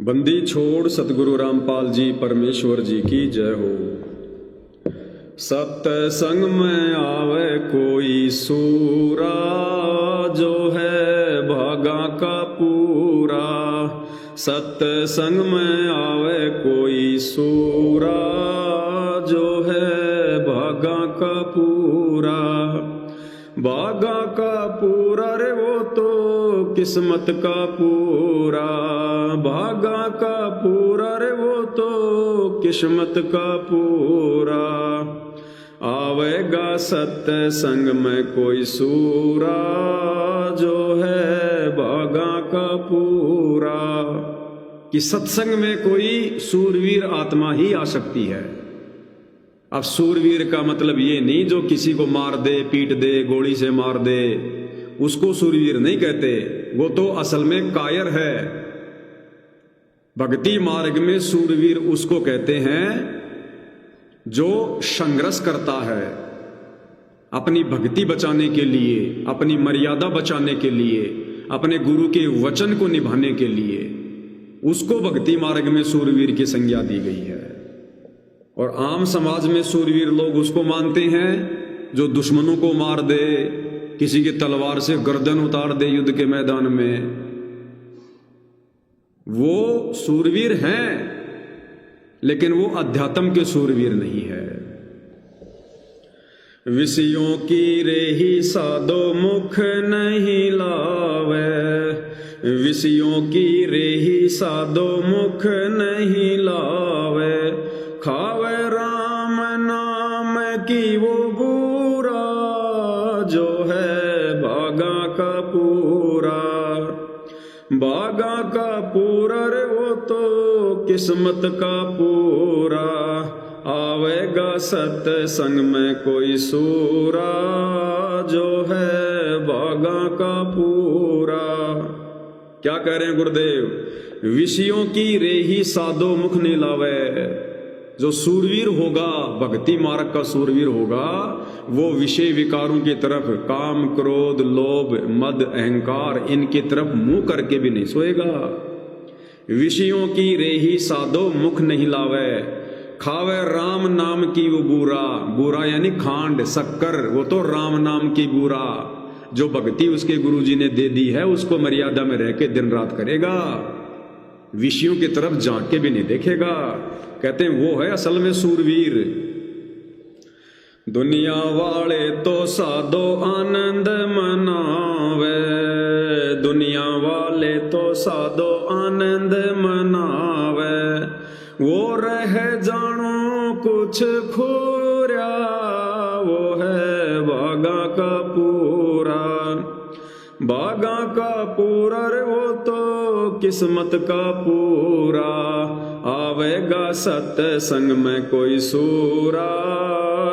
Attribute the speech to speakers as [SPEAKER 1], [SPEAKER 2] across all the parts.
[SPEAKER 1] बंदी छोड़ सतगुरु रामपाल जी परमेश्वर जी की जय हो। सत्संग में आवे कोई सूरा, जो है भागा का पूरा। सत्संग में आवे कोई सूरा, जो है भागा का पूरा। भागा का पूरा रे वो तो किस्मत का पूरा। भागा का पूरा रे वो तो किस्मत का पूरा। आवेगा सत्संग में कोई सूरा, जो है भागा का पूरा। कि सत्संग में कोई सूरवीर आत्मा ही आ सकती है। अब सूरवीर का मतलब ये नहीं जो किसी को मार दे, पीट दे, गोली से मार दे, उसको सूरवीर नहीं कहते। वो तो असल में कायर है। भक्ति मार्ग में सूरवीर उसको कहते हैं जो संघर्ष करता है अपनी भक्ति बचाने के लिए, अपनी मर्यादा बचाने के लिए, अपने गुरु के वचन को निभाने के लिए। उसको भक्ति मार्ग में सूरवीर की संज्ञा दी गई है। और आम समाज में सूरवीर लोग उसको मानते हैं जो दुश्मनों को मार दे, किसी की तलवार से गर्दन उतार दे युद्ध के मैदान में। वो सूरवीर हैं, लेकिन वो अध्यात्म के सूरवीर नहीं है। विषयों की रेही साधो मुख नहीं लावे। विषयों की रेही साधो मुख नहीं लावे। खावे राम नाम की वो बूरा, जो है भागा का पूरा। भागा का पूरा रे वो तो किस्मत का पूरा। आवेगा सत्संग में कोई सूरा, जो है भागा का पूरा। क्या कह रहे हैं गुरुदेव? विषयों की रेही साधो मुख नहीं लावे। जो सूरवीर होगा, भक्ति मार्ग का सूरवीर होगा, वो विषय विकारों की तरफ, काम क्रोध लोभ मद अहंकार, इनकी तरफ मुंह करके भी नहीं सोएगा। विषयों की रेही साधो मुख नहीं लावे। खावे राम नाम की वो बूरा। बूरा यानी खांड शक्कर, वो तो राम नाम की बूरा। जो भक्ति उसके गुरुजी ने दे दी है, उसको मर्यादा में रह के दिन रात करेगा, विषयों की तरफ झांक के भी नहीं देखेगा। कहते हैं वो है असल में सूरवीर। दुनिया वाले तो साधो आनंद मनावे। दुनिया वाले तो साधो आनंद मनावे। वो रह जानो कुछ खोर्या, वो है भागा का पूरा। भागा का पूरा रे वो तो किस्मत का पूरा। आवेगा सत्संग में कोई सूरा,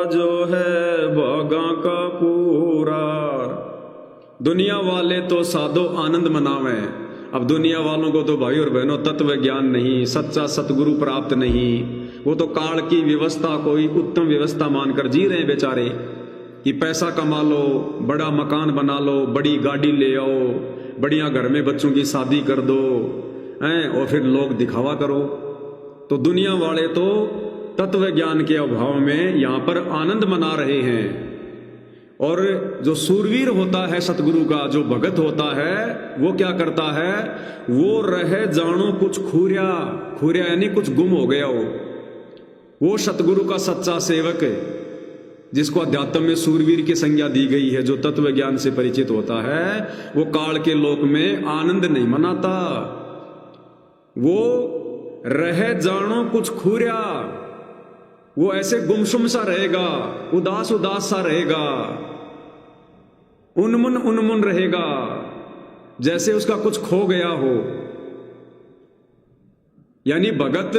[SPEAKER 1] जो है भागा का पूरा। दुनिया वाले तो साधो आनंद मनावे। अब दुनिया वालों को तो भाई और बहनों तत्व ज्ञान नहीं, सच्चा सतगुरु प्राप्त नहीं। वो तो काल की व्यवस्था कोई उत्तम व्यवस्था मानकर जी रहे हैं बेचारे। कि पैसा कमा लो, बड़ा मकान बना लो, बड़ी गाड़ी ले आओ, बढ़िया घर में बच्चों की शादी कर दो हैं, और फिर लोग दिखावा करो। तो दुनिया वाले तो तत्व ज्ञान के अभाव में यहां पर आनंद मना रहे हैं। और जो सूरवीर होता है सतगुरु का, जो भगत होता है, वो क्या करता है? वो रहे जानो कुछ खूरिया। खूरिया यानी कुछ गुम हो गया हो। वो सतगुरु का सच्चा सेवक है, जिसको अध्यात्म में सूरवीर की संज्ञा दी गई है, जो तत्व ज्ञान से परिचित होता है, वो काल के लोक में आनंद नहीं मनाता। वो रह जानो कुछ खूरिया। वो ऐसे गुमसुम सा रहेगा, उदास उदास सा रहेगा, उन्मुन रहेगा, जैसे उसका कुछ खो गया हो। यानी भगत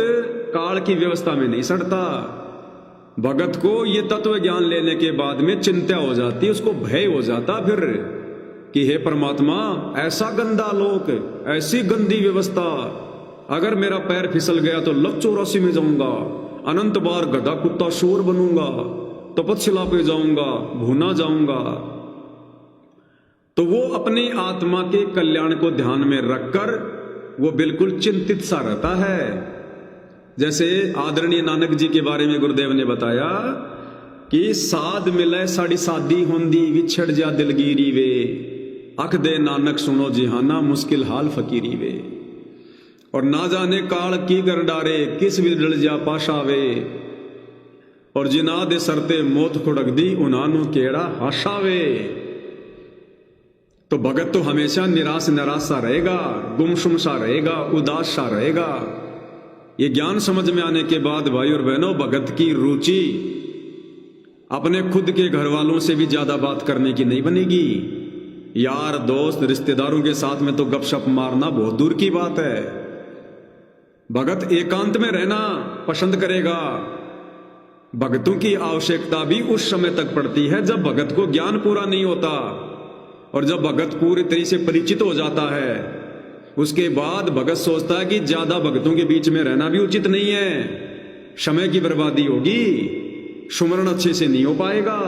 [SPEAKER 1] काल की व्यवस्था में नहीं सड़ता। भगत को ये तत्व ज्ञान लेने के बाद में चिंता हो जाती, उसको भय हो जाता फिर कि हे परमात्मा, ऐसा गंदा लोक, ऐसी गंदी व्यवस्था, अगर मेरा पैर फिसल गया तो लक 84 में जाऊंगा, अनंत बार गधा कुत्ता शोर बनूंगा, तपस्या पे जाऊंगा, भूना जाऊंगा। तो वो अपनी आत्मा के कल्याण को ध्यान में रखकर वो बिल्कुल चिंतित सा रहता है। जैसे आदरणीय नानक जी के बारे में गुरुदेव ने बताया कि साध मिले साड़ी सादी होंदी, विछड़ जा दिलगीरी वे, अख दे नानक सुनो जिहाना, मुश्किल हाल फकीरी वे। और ना जाने काल की कर डारे, किस विरल जा पाशावे, और जिना दे सरते मौत खुड़क दी, उन्हानु केड़ा हाशावे। तो भगत तो हमेशा निराश सा रहेगा, गुमसुम सा रहेगा, उदास सा रहेगा। ये ज्ञान समझ में आने के बाद भाई और बहनों, भगत की रुचि अपने खुद के घर वालों से भी ज्यादा बात करने की नहीं बनेगी। यार दोस्त रिश्तेदारों के साथ में तो गपशप मारना बहुत दूर की बात है। भगत एकांत में रहना पसंद करेगा। भगतों की आवश्यकता भी उस समय तक पड़ती है जब भगत को ज्ञान पूरा नहीं होता, और जब भगत पूरी तरह से परिचित हो जाता है उसके बाद भगत सोचता है कि ज्यादा भगतों के बीच में रहना भी उचित नहीं है, समय की बर्बादी होगी, सुमरण अच्छे से नहीं हो पाएगा।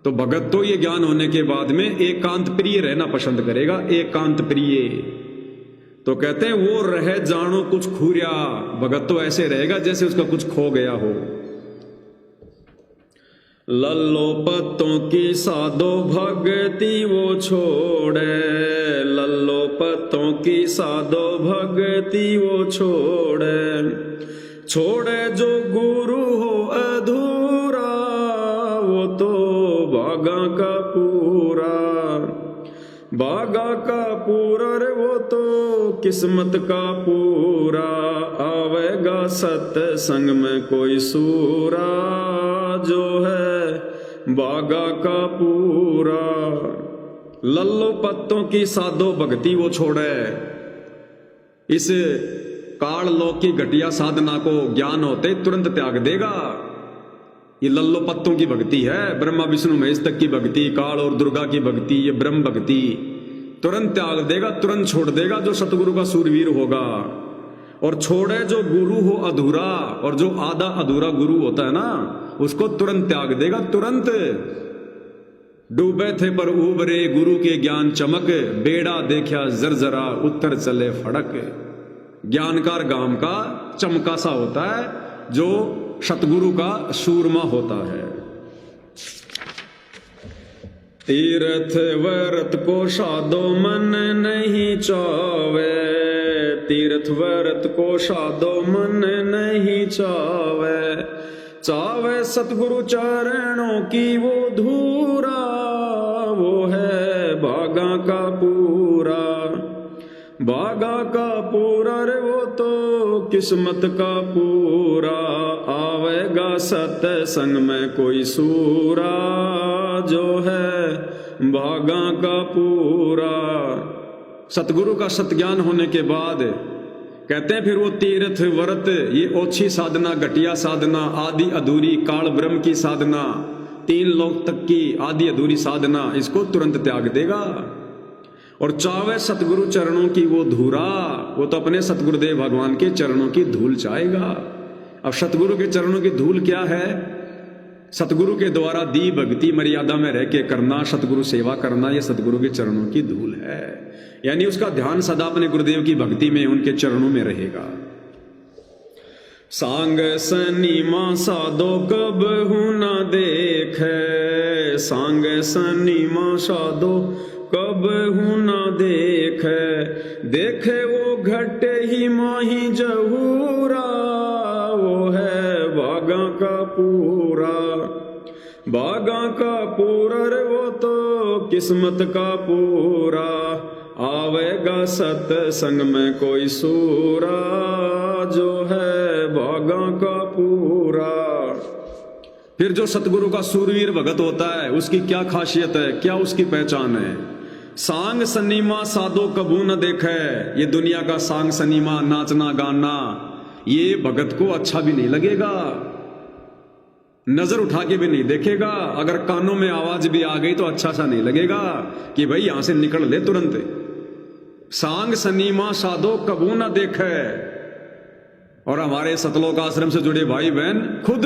[SPEAKER 1] तो भगत तो ये ज्ञान होने के बाद में एकांत प्रिय रहना पसंद करेगा, एकांत प्रिय। तो कहते हैं वो रहे जानो कुछ खूरिया, भगत तो ऐसे रहेगा जैसे उसका कुछ खो गया हो। लल्लो पत्तों की साधो भगति वो छोड़े, लल्लो पत्तों की साधो भगति वो छोड़े, छोड़े जो गुरु हो अधूरा, वो तो बागा का पूरा, बागा का पूरा रे वो तो किस्मत का पूरा, आवेगा सत्संग में कोई सूरा, जो है बागा का पूरा। लल्लो पत्तों की साधो भक्ति वो छोड़े, इस काल लोक की घटिया साधना को ज्ञान होते तुरंत त्याग देगा। ये लल्लो पत्तों की भक्ति है, ब्रह्मा विष्णु महेश तक की भक्ति, काल और दुर्गा की भक्ति, ये ब्रह्म भक्ति तुरंत त्याग देगा, तुरंत छोड़ देगा जो सतगुरु का सूरवीर होगा। और छोड़े जो गुरु हो अधूरा, और जो आधा अधूरा गुरु होता है ना उसको तुरंत त्याग देगा, तुरंत। डूबे थे पर उबरे गुरु के ज्ञान चमक, बेड़ा देखा जरजरा उत्तर चले फड़क। ज्ञानकार गांव का चमका सा होता है जो सतगुरु का सूरमा होता है। तीर्थ व्रत को साधो मन नहीं चावे, तीर्थ व्रत को साधो मन नहीं चावे, चावे सतगुरु चरणों की वो धूरा, वो है भागा का पूरा, भागा का पूरा रे वो तो किस्मत का पूरा, आवेगा सत्संग में कोई सूरा, जो है भागा का पूरा। सतगुरु का सतज्ञान होने के बाद कहते हैं फिर वो तीर्थ व्रत, ये ओछी साधना, घटिया साधना, आदि अधूरी काल ब्रह्म की साधना, 3 लोक तक की आदि अधूरी साधना, इसको तुरंत त्याग देगा। और चावे सतगुरु चरणों की वो धूरा, वो तो अपने सतगुरुदेव भगवान के चरणों की धूल चाहेगा। अब सतगुरु के चरणों की धूल क्या है? सतगुरु के द्वारा दी भक्ति मर्यादा में रह के करना, सतगुरु सेवा करना, ये सतगुरु के चरणों की धूल है। यानी उसका ध्यान सदा अपने गुरुदेव की भक्ति में, उनके चरणों में रहेगा। सांग सनीमा साधो कब हूं न देखे, सांग सनीमा साधो कब हूं न देखे, देखे वो घटे ही माही जहूरा, वो है बागा का पूरा, बागा का पूरा रे वो तो किस्मत का पूरा, आवेगा सत्संग में कोई सूरा, जो है बागा का पूरा। फिर जो सतगुरु का सूरवीर भगत होता है उसकी क्या खासियत है, क्या उसकी पहचान है? सांग सनीमा साधो कबू न देखे, ये दुनिया का सांग सनीमा, नाचना गाना, ये भगत को अच्छा भी नहीं लगेगा, नजर उठा के भी नहीं देखेगा। अगर कानों में आवाज भी आ गई तो अच्छा सा नहीं लगेगा कि भाई यहां से निकल ले तुरंत। सांग सनीमा साधो कबू न देखे। और हमारे सतलोक आश्रम से जुड़े भाई बहन खुद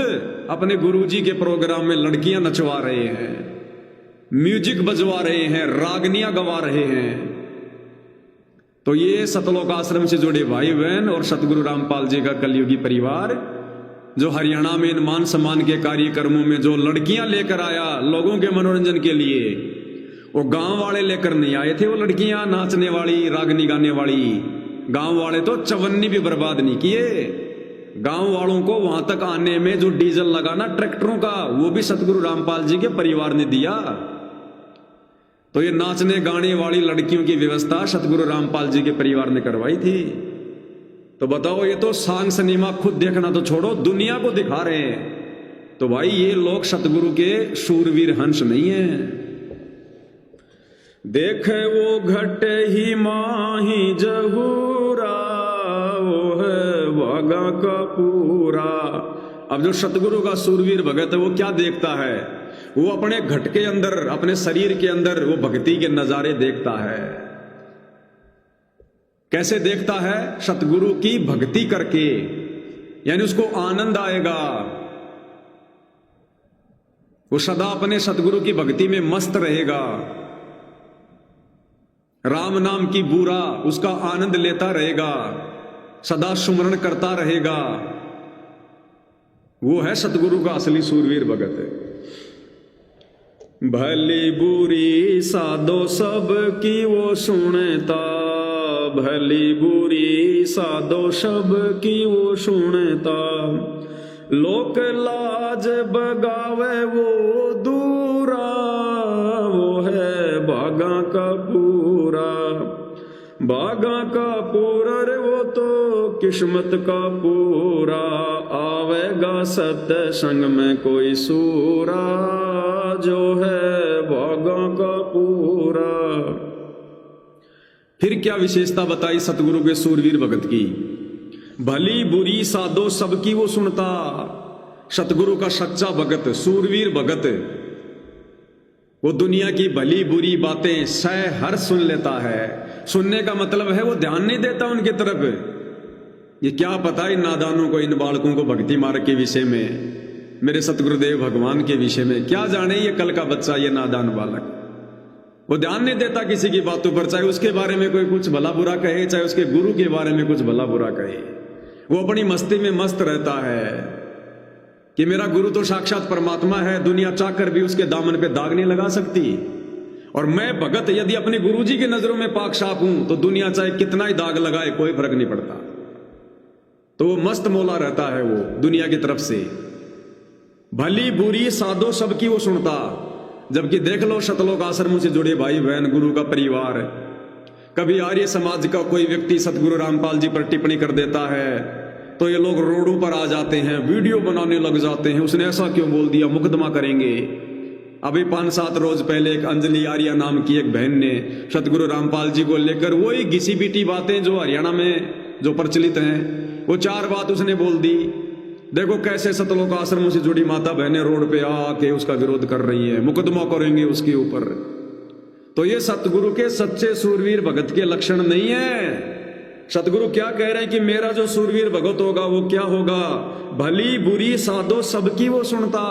[SPEAKER 1] अपने गुरुजी के प्रोग्राम में लड़कियां नचवा रहे हैं, म्यूजिक बजवा रहे हैं, रागनियां गवा रहे हैं। तो ये सतलोक आश्रम से जुड़े भाई बहन और सतगुरु रामपाल जी का कलयुगी परिवार जो हरियाणा में इन मान सम्मान के कार्यक्रमों में जो लड़कियां लेकर आया लोगों के मनोरंजन के लिए, वो गांव वाले लेकर नहीं आए थे। वो लड़कियां नाचने वाली, रागनी गाने वाली, गांव वाले तो चवन्नी भी बर्बाद नहीं किए। गांव वालों को वहां तक आने में जो डीजल लगाना ट्रैक्टरों का, वो भी सतगुरु रामपाल जी के परिवार ने दिया। तो ये नाचने गाने वाली लड़कियों की व्यवस्था सतगुरु रामपाल जी के परिवार ने करवाई थी। तो बताओ, ये तो सांग सिनेमा खुद देखना तो छोड़ो, दुनिया को दिखा रहे हैं। तो भाई ये लोग सतगुरु के शूरवीर हंस नहीं है। देखे वो घट ही माही जहूरा, वो है भागा का पूरा। अब जो सतगुरु का शूरवीर भगत है वो क्या देखता है? वो अपने घट के अंदर, अपने शरीर के अंदर वो भक्ति के नजारे देखता है। कैसे देखता है? सतगुरु की भक्ति करके, यानी उसको आनंद आएगा। वो सदा अपने सतगुरु की भक्ति में मस्त रहेगा। राम नाम की बूरा उसका आनंद लेता रहेगा, सदा सुमरण करता रहेगा। वो है सतगुरु का असली सूरवीर भगत। भली बुरी साधो सब की वो सुनता, भली बुरी साधो सब की वो सुनता। लोक लाज बगावे वो दूरा, वो है बागा का पूरा। बागा का पूरा रे वो तो किस्मत का पूरा। आवेगा सत्संग में कोई सूरा, जो है बागा का पूरा। फिर क्या विशेषता बताई सतगुरु के सूरवीर भगत की? भली बुरी साधो सबकी वो सुनता। सतगुरु का सच्चा भगत, सूरवीर भगत, वो दुनिया की भली बुरी बातें सह हर सुन लेता है। सुनने का मतलब है वो ध्यान नहीं देता उनकी तरफ। ये क्या पता इन नादानों को, इन बालकों को भक्ति मार्ग के विषय में, मेरे सतगुरुदेव भगवान के विषय में क्या जाने। ये कल का बच्चा, ये नादान बालक, वो ध्यान नहीं देता किसी की बातों पर, चाहे उसके बारे में कोई कुछ भला बुरा कहे, चाहे उसके गुरु के बारे में कुछ भला बुरा कहे। वो अपनी मस्ती में मस्त रहता है कि मेरा गुरु तो साक्षात परमात्मा है, दुनिया चाहकर भी उसके दामन पे दाग नहीं लगा सकती। और मैं भगत यदि अपने गुरुजी की नजरों में पाक साफ हूं तो दुनिया चाहे कितना ही दाग लगाए कोई फर्क नहीं पड़ता। तो वो मस्त मौला रहता है वो दुनिया की तरफ से। भली बुरी साधो सबकी वो सुनता। जबकि देख लो सतलोक आश्रमों से जुड़े भाई बहन, गुरु का परिवार, कभी आर्य समाज का कोई व्यक्ति सतगुरु रामपाल जी पर टिप्पणी कर देता है तो ये लोग रोडों पर आ जाते हैं, वीडियो बनाने लग जाते हैं। उसने ऐसा क्यों बोल दिया, मुकदमा करेंगे। अभी 5-7 रोज पहले एक अंजलि आर्या नाम की एक बहन ने सतगुरु रामपाल जी को लेकर वही घिसी पीटी बातें जो हरियाणा में जो प्रचलित हैं, वो 4 बात उसने बोल दी। देखो कैसे सतलोक आश्रमों से जुड़ी माता बहनें रोड पे आके उसका विरोध कर रही है, मुकदमा करेंगे उसके ऊपर। तो ये सतगुरु के सच्चे सूरवीर भगत के लक्षण नहीं है। सतगुरु क्या कह रहे हैं कि मेरा जो सूरवीर भगत होगा वो क्या होगा? भली बुरी साधो सबकी वो सुनता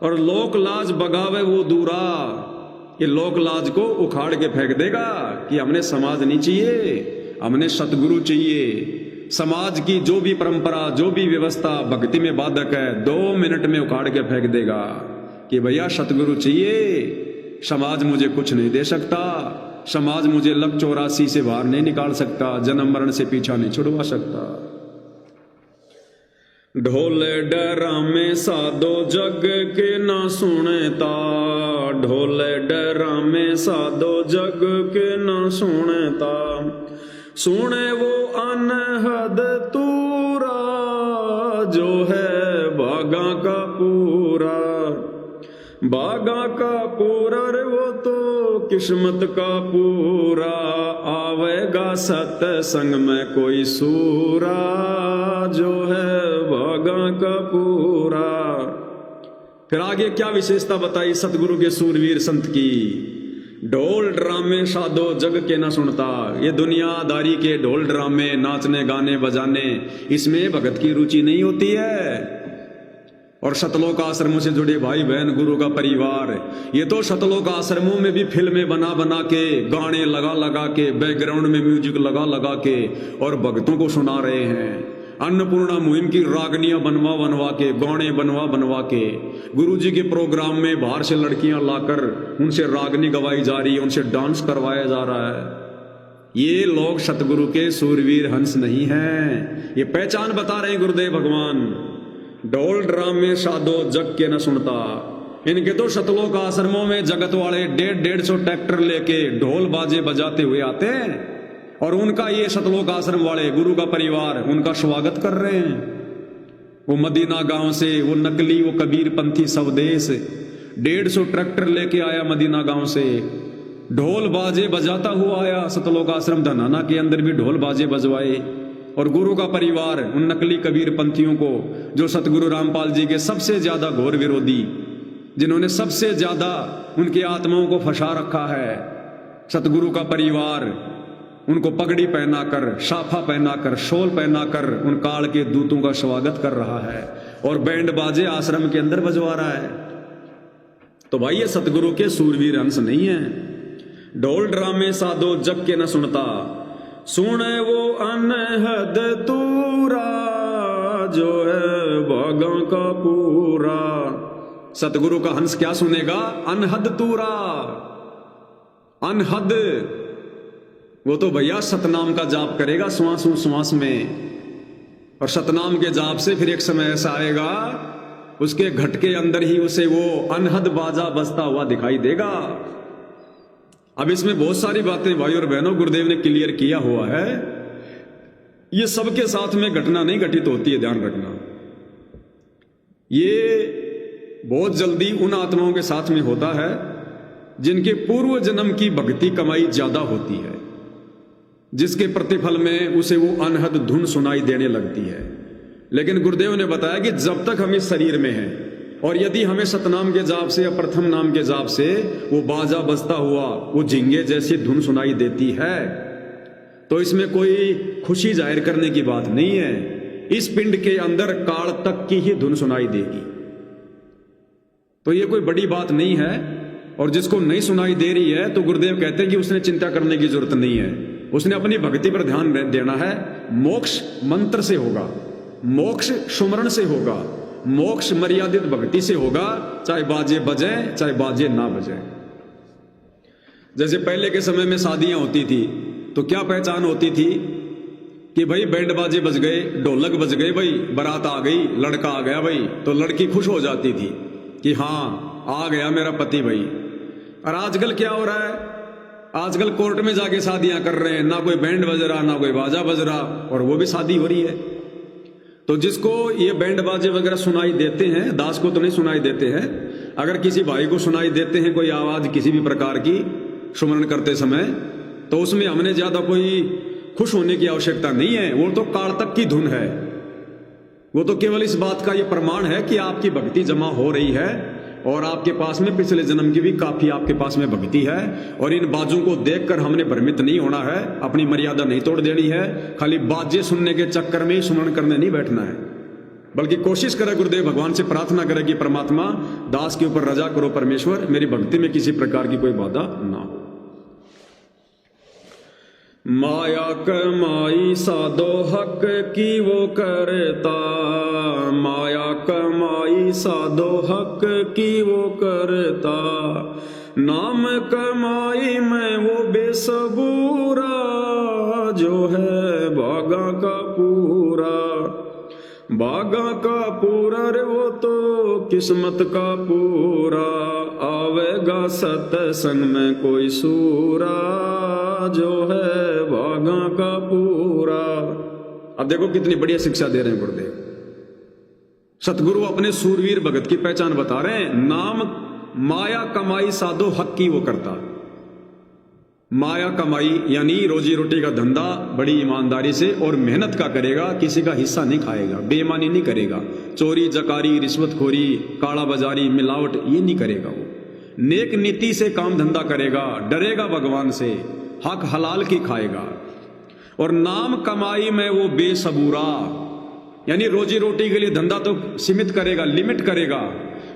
[SPEAKER 1] और लोक लाज बगावे वो दूरा। ये लोक लाज को उखाड़ के फेंक देगा कि हमने समाज नहीं चाहिए, हमने सतगुरु चाहिए। समाज की जो भी परंपरा, जो भी व्यवस्था भक्ति में बाधक है, 2 मिनट में उखाड़ के फेंक देगा कि भैया सतगुरु चाहिए। समाज मुझे कुछ नहीं दे सकता, समाज मुझे लक 84 से बाहर नहीं निकाल सकता, जन्म मरण से पीछा नहीं छुड़वा सकता। ढोले डरामे साधो जग के ना सुनता, ढोले डरामे साधो जग के ना सुनता। सुने वो अनहद तूरा, जो है बागा का पूरा। बागा का पूरा रे वो तो किस्मत का पूरा। आवेगा सत्संग में कोई सूरा, जो है बागा का पूरा। फिर आगे क्या विशेषता बताई सतगुरु के सूरवीर संत की? ढोल ड्रामे साधो जग के ना सुनता। ये दुनियादारी के ढोल ड्रामे, नाचने गाने बजाने, इसमें भगत की रुचि नहीं होती है। और सतलोक आश्रमों से जुड़े भाई बहन, गुरु का परिवार, ये तो सतलोक आश्रमों में भी फिल्में बना बना के, गाने लगा लगा के, बैकग्राउंड में म्यूजिक लगा लगा के और भक्तों को सुना रहे हैं। अन्नपूर्णा मुहिम की रागनियां बनवा बनवा के, गाने बनवा बनवा के, गुरुजी के प्रोग्राम में बाहर से लड़कियां लाकर उनसे रागनी गवाई जा रही है, उनसे डांस करवाया जा रहा है। ये लोग सतगुरु के सूरवीर हंस नहीं हैं, ये पहचान बता रहे हैं गुरुदेव भगवान। ढोल ड्रामे साधो जग के न सुनता, इनके तो सतलोक आश्रमों में जगत वाले 150 ट्रैक्टर लेके ढोल बाजे बजाते हुए आते हैं और उनका ये सतलोक आश्रम वाले, गुरु का परिवार, उनका स्वागत कर रहे हैं। वो मदीना गांव से वो नकली, वो कबीर पंथी स्वदेश 150 ट्रैक्टर लेके आया मदीना गांव से, ढोल बाजे बजाता हुआ आया सतलोक आश्रम धनाना के अंदर भी ढोल बाजे बजवाए। और गुरु का परिवार उन नकली कबीर पंथियों को, जो सतगुरु रामपाल जी के सबसे ज्यादा घोर विरोधी, जिन्होंने सबसे ज्यादा उनकी आत्माओं को फंसा रखा है, सतगुरु का परिवार उनको पगड़ी पहनाकर, साफा पहनाकर, शॉल पहनाकर उन काल के दूतों का स्वागत कर रहा है और बैंड बाजे आश्रम के अंदर बजवा रहा है। तो भाई ये सतगुरु के सूरवीर हंस नहीं है। ढोल ड्रामे साधो जग के न सुनता, सुने वो अनहद तूरा, जो है भागा का पूरा। सतगुरु का हंस क्या सुनेगा? अनहद तूरा, अनहद। वो तो भैया सतनाम का जाप करेगा श्वास श्वास में, और सतनाम के जाप से फिर एक समय ऐसा आएगा उसके घट के अंदर ही उसे वो अनहद बाजा बजता हुआ दिखाई देगा। अब इसमें बहुत सारी बातें भाई और बहनों गुरुदेव ने क्लियर किया हुआ है। ये सबके साथ में घटना नहीं घटित होती है, ध्यान रखना। ये बहुत जल्दी उन आत्माओं के साथ में होता है जिनके पूर्व जन्म की भक्ति कमाई ज्यादा होती है, जिसके प्रतिफल में उसे वो अनहद धुन सुनाई देने लगती है। लेकिन गुरुदेव ने बताया कि जब तक हम इस शरीर में हैं और यदि हमें सतनाम के जाप से या प्रथम नाम के जाप से वो बाजा बजता हुआ वो झिंगे जैसी धुन सुनाई देती है, तो इसमें कोई खुशी जाहिर करने की बात नहीं है। इस पिंड के अंदर काल तक की ही धुन सुनाई देगी, तो ये कोई बड़ी बात नहीं है। और जिसको नहीं सुनाई दे रही है तो गुरुदेव कहते हैं कि उसने चिंता करने की जरूरत नहीं है, उसने अपनी भक्ति पर ध्यान देना है। मोक्ष मंत्र से होगा, मोक्ष सुमरण से होगा, मोक्ष मर्यादित भक्ति से होगा, चाहे बाजे बजे चाहे बाजे ना बजे। जैसे पहले के समय में शादियां होती थी तो क्या पहचान होती थी कि भाई बैंड बाजे बज गए, ढोलक बज गए, भाई बारात आ गई, लड़का आ गया भाई, तो लड़की खुश हो जाती थी कि हाँ आ गया मेरा पति भाई। और आजकल क्या हो रहा है? आजकल कोर्ट में जाके शादियां कर रहे हैं, ना कोई बैंड बज रहा ना कोई बाजा बज रहा, और वो भी शादी हो रही है। तो जिसको ये बैंड बाजे वगैरह सुनाई देते हैं, दास को तो नहीं सुनाई देते हैं, अगर किसी भाई को सुनाई देते हैं कोई आवाज किसी भी प्रकार की सुमरण करते समय, तो उसमें हमने ज्यादा कोई खुश होने की आवश्यकता नहीं है। वो तो काल तक की धुन है, वो तो केवल इस बात का ये प्रमाण है कि आपकी भक्ति जमा हो रही है और आपके पास में पिछले जन्म की भी काफी आपके पास में भक्ति है। और इन बाजों को देखकर हमने भ्रमित नहीं होना है, अपनी मर्यादा नहीं तोड़ देनी है। खाली बाजे सुनने के चक्कर में ही सुमरण करने नहीं बैठना है, बल्कि कोशिश करे, गुरुदेव भगवान से प्रार्थना करे कि परमात्मा दास के ऊपर रजा करो परमेश्वर, मेरी भक्ति में किसी प्रकार की कोई बाधा ना हो। माया कमाई साधो हक की वो करता, माया कमाई साधो हक की वो करता, नाम कमाई में वो बेसबूरा, जो है भागा का पूरा। भागा का पूरा रे वो तो किस्मत का पूरा, आवेगा सत्संग में कोई सूरा, जो है भागा का पूरा। अब देखो कितनी बढ़िया शिक्षा दे रहे हैं गुरुदेव। सतगुरु अपने सूरवीर भगत की पहचान बता रहे हैं। नाम माया कमाई साधो हक की वो करता। माया कमाई यानी रोजी रोटी का धंधा बड़ी ईमानदारी से और मेहनत का करेगा, किसी का हिस्सा नहीं खाएगा, बेईमानी नहीं करेगा, चोरी जकारी रिश्वतखोरी काला बाजारी मिलावट ये नहीं करेगा। वो नेक नीति से काम धंधा करेगा, डरेगा भगवान से, हक हलाल की खाएगा। और नाम कमाई में वो बेसबूरा, यानी रोजी रोटी के लिए धंधा तो सीमित करेगा, लिमिट करेगा।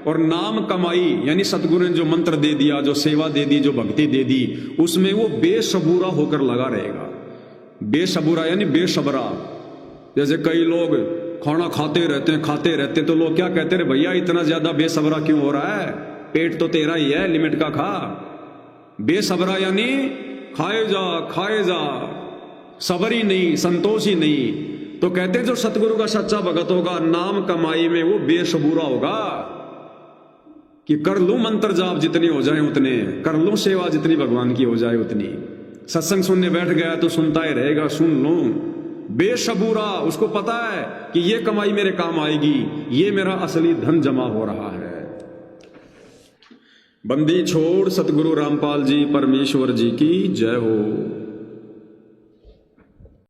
[SPEAKER 1] और नाम कमाई यानी सतगुरु ने जो मंत्र दे दिया, जो सेवा दे दी, जो भक्ति दे दी, उसमें वो बेसबूरा होकर लगा रहेगा। बेसबूरा यानी बेसबरा। जैसे कई लोग खाना खाते रहते तो लोग क्या कहते रहे, भैया इतना ज्यादा बेसबरा क्यों हो रहा है, पेट तो तेरा ही है, लिमिट का खा। बेसबरा यानी खाए जा, सबर ही नहीं, संतोष ही नहीं। तो कहते जो सतगुरु का सच्चा भगत होगा, नाम कमाई में वो बेसबूरा होगा कि कर लूं मंत्र जाप जितनी हो जाए उतने, कर लूं सेवा जितनी भगवान की हो जाए उतनी। सत्संग सुनने बैठ गया तो सुनता ही रहेगा, सुन लूं। बेसबूरा, उसको पता है कि ये कमाई मेरे काम आएगी, ये मेरा असली धन जमा हो रहा है। बंदी छोड़ सतगुरु रामपाल जी परमेश्वर जी की जय हो।